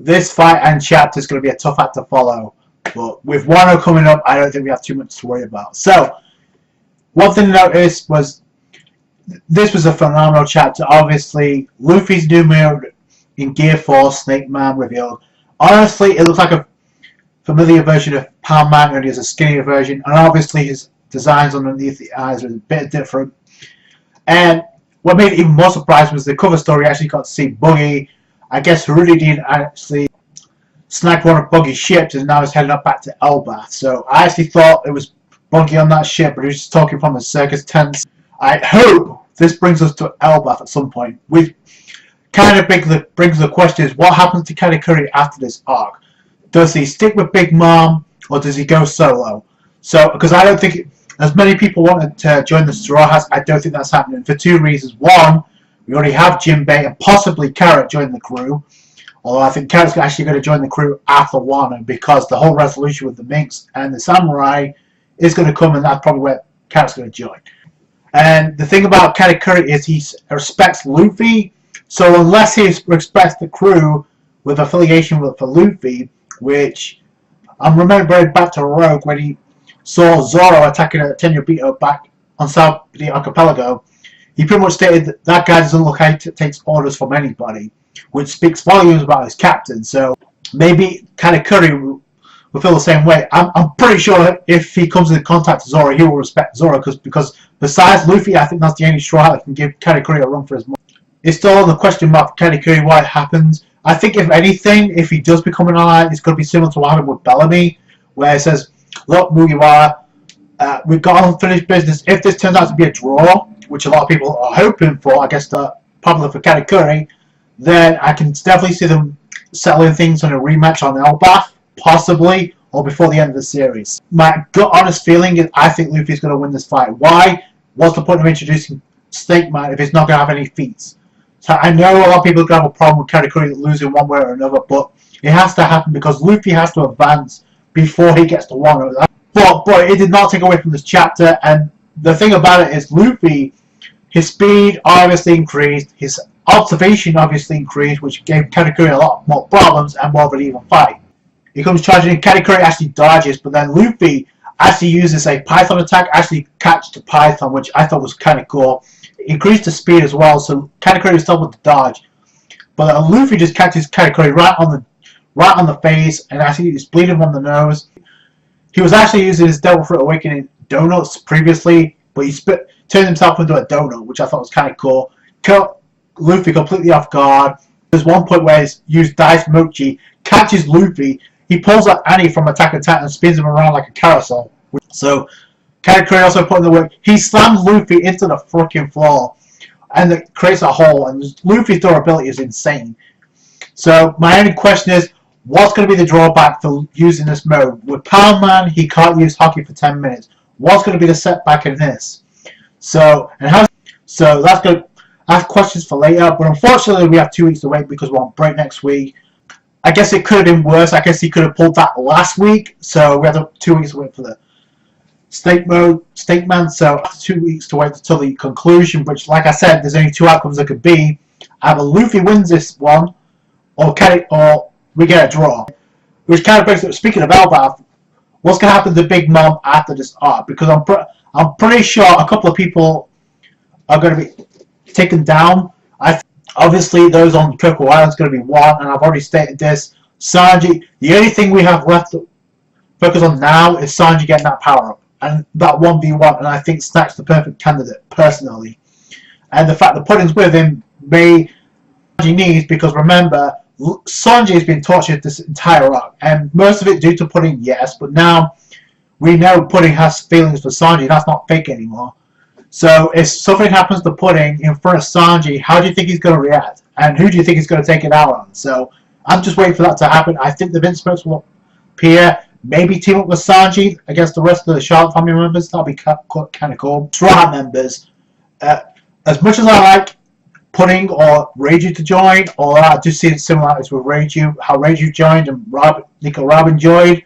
this fight and chapter is going to be a tough act to follow. But with Wano coming up, I don't think we have too much to worry about. So, one thing to notice was this was a phenomenal chapter. Obviously, Luffy's new move in Gear 4, Snake Man revealed. Honestly, it looks like a familiar version of Pound Man, only as a skinnier version. And obviously, his designs underneath the eyes are a bit different. And what made it even more surprising was the cover story actually got to see Buggy. I guess Rudy actually snagged one of Buggy's ships and now is heading up back to Elbath. So I actually thought it was Buggy on that ship, but he was just talking from the circus tents. I hope this brings us to Elbath at some point. We kind of brings the question is, what happens to Katakuri after this arc? Does he stick with Big Mom or does he go solo? So, because I don't think, as many people wanted to join the Straw Hats, I don't think that's happening for two reasons. One, we already have Jinbei and possibly Carrot join the crew. Although I think Carrot's actually going to join the crew after Wano because the whole resolution with the Minks and the Samurai is going to come, and that's probably where Carrot's going to join. And the thing about Katakuri is he respects Luffy, so unless he respects the crew with affiliation with Luffy, which I'm remembering back to Rogue when he saw Zoro attacking a Tenryubito back on South the Archipelago, he pretty much stated that that guy doesn't look like he takes orders from anybody, which speaks volumes about his captain. So maybe Katakuri will feel the same way. I'm pretty sure if he comes in contact with Zoro, he will respect Zoro because besides Luffy, I think that's the only straw hat that can give Katakuri a run for his money. It's still on the question mark for Katakuri why it happens. I think if anything, if he does become an ally, it's going to be similar to what happened with Bellamy, where it says, look, Mugiwara, we've got unfinished business. If this turns out to be a draw, which a lot of people are hoping for, I guess popular for Katakuri, then I can definitely see them settling things on a rematch on Elbath, possibly, or before the end of the series. My gut honest feeling is I think Luffy's going to win this fight. Why? What's the point of introducing Snake Man if he's not going to have any feats? So I know a lot of people are going to have a problem with Katakuri losing one way or another, but it has to happen because Luffy has to advance before he gets to Wano. But it did not take away from this chapter, and the thing about it is Luffy, his speed obviously increased, his observation obviously increased, which gave Katakuri a lot more problems and more of an even fight. He comes charging in, Katakuri actually dodges, but then Luffy actually uses a Python attack, actually catch the Python, which I thought was kind of cool. Increased the speed as well, so Katakuri was still with the dodge. But Luffy just catches Katakuri right on the face, and actually he's bleeding from the nose. He was actually using his Devil Fruit Awakening donuts previously, but he turned himself into a donut, which I thought was kind of cool. Caught Luffy completely off guard. There's one point where he's used Dice Mochi, catches Luffy, he pulls out Annie from Attack on Titan and spins him around like a carousel. So Katakuri also put in the work. He slams Luffy into the freaking floor, and it creates a hole. And Luffy's durability is insane. So my only question is, what's going to be the drawback for using this mode? With Power Man, he can't use Hockey for 10 minutes. What's going to be the setback in this? So that's good. I have questions for later, but unfortunately we have 2 weeks to wait because we're on break next week. I guess it could have been worse. I guess he could have pulled that last week. So we have 2 weeks to wait for the Snake Man. So 2 weeks to wait until the conclusion, which, like I said, there's only 2 outcomes there could be. Either Luffy wins this one, or we get a draw. Which kind of brings up, speaking of Elbath, what's going to happen to Big Mom after this arc? Because I'm pretty sure a couple of people are going to be taken down. Obviously, those on Purple Island is going to be one, and I've already stated this. Sanji, the only thing we have left to focus on now is Sanji getting that power up, and that 1v1, and I think Snack's the perfect candidate, personally. And the fact that Pudding's with him may Sanji needs, because remember, Sanji has been tortured this entire arc, and most of it due to Pudding, yes, but now we know Pudding has feelings for Sanji. That's not fake anymore. So if something happens to Pudding in front of Sanji, how do you think he's going to react? And who do you think he's going to take it out on? So I'm just waiting for that to happen. I think the Vince Smiths will appear, maybe team up with Sanji against the rest of the Charlotte family members. That'll be kind of cool. Straw members. As much as I like Pudding or Reiju to join, or I do see similarities with Reiju, how Reiju joined and Nico Robin joined,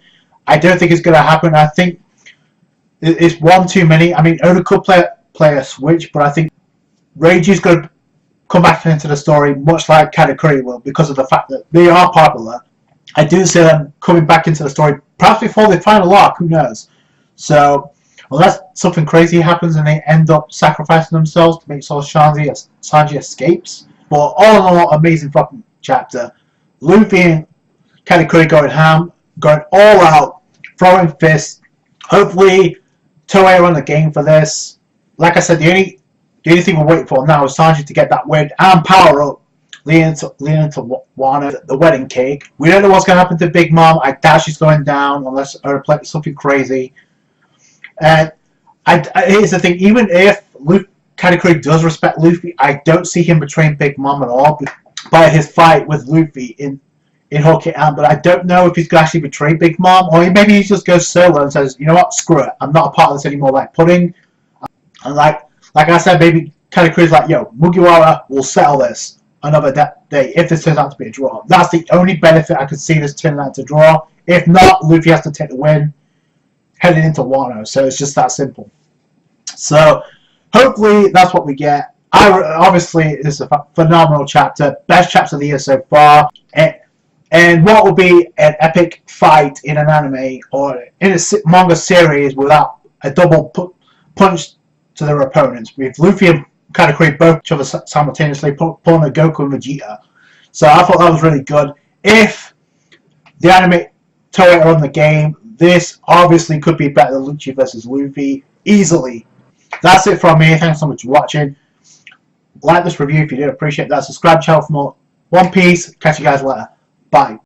I don't think it's going to happen. I think it's one too many. I mean, Oda could play a switch, but I think Reiju's going to come back into the story much like Katakuri will, because of the fact that they are popular, I do see them coming back into the story, perhaps before the final arc, who knows. So, unless something crazy happens and they end up sacrificing themselves to make sure Sanji escapes. But all in all, amazing fucking chapter. Luffy and Katakuri going ham, going all out, throwing fists. Hopefully, Toei are on the game for this. Like I said, the only thing we're waiting for now is Sanji to get that win and power up, leading into Wano, the wedding cake. We don't know what's going to happen to Big Mom. I doubt she's going down unless her play something crazy. And here's the thing: even if Katakuri does respect Luffy, I don't see him betraying Big Mom at all by his fight with Luffy in Whole Cake Island. But I don't know if he's going to actually betray Big Mom, or maybe he just goes solo and says, "You know what? Screw it. I'm not a part of this anymore." Like Pudding, and like I said, maybe Katakuri's like, "Yo, Mugiwara will settle this another day if this turns out to be a draw." That's the only benefit I could see this turning out to draw. If not, Luffy has to take the win heading into Wano. So it's just that simple. So hopefully that's what we get. Obviously, it's a phenomenal chapter, best chapter of the year so far, and what will be an epic fight in an anime or in a manga series without a double punch to their opponents, with Luffy and Katakuri both each other simultaneously pulling a Goku and Vegeta. So I thought that was really good. If the anime Toei are on the game, this obviously could be better than Lucci versus Luffy easily. That's it from me. Thanks so much for watching. Like this review if you did appreciate that. Subscribe to the channel for more One Piece. Catch you guys later. Bye.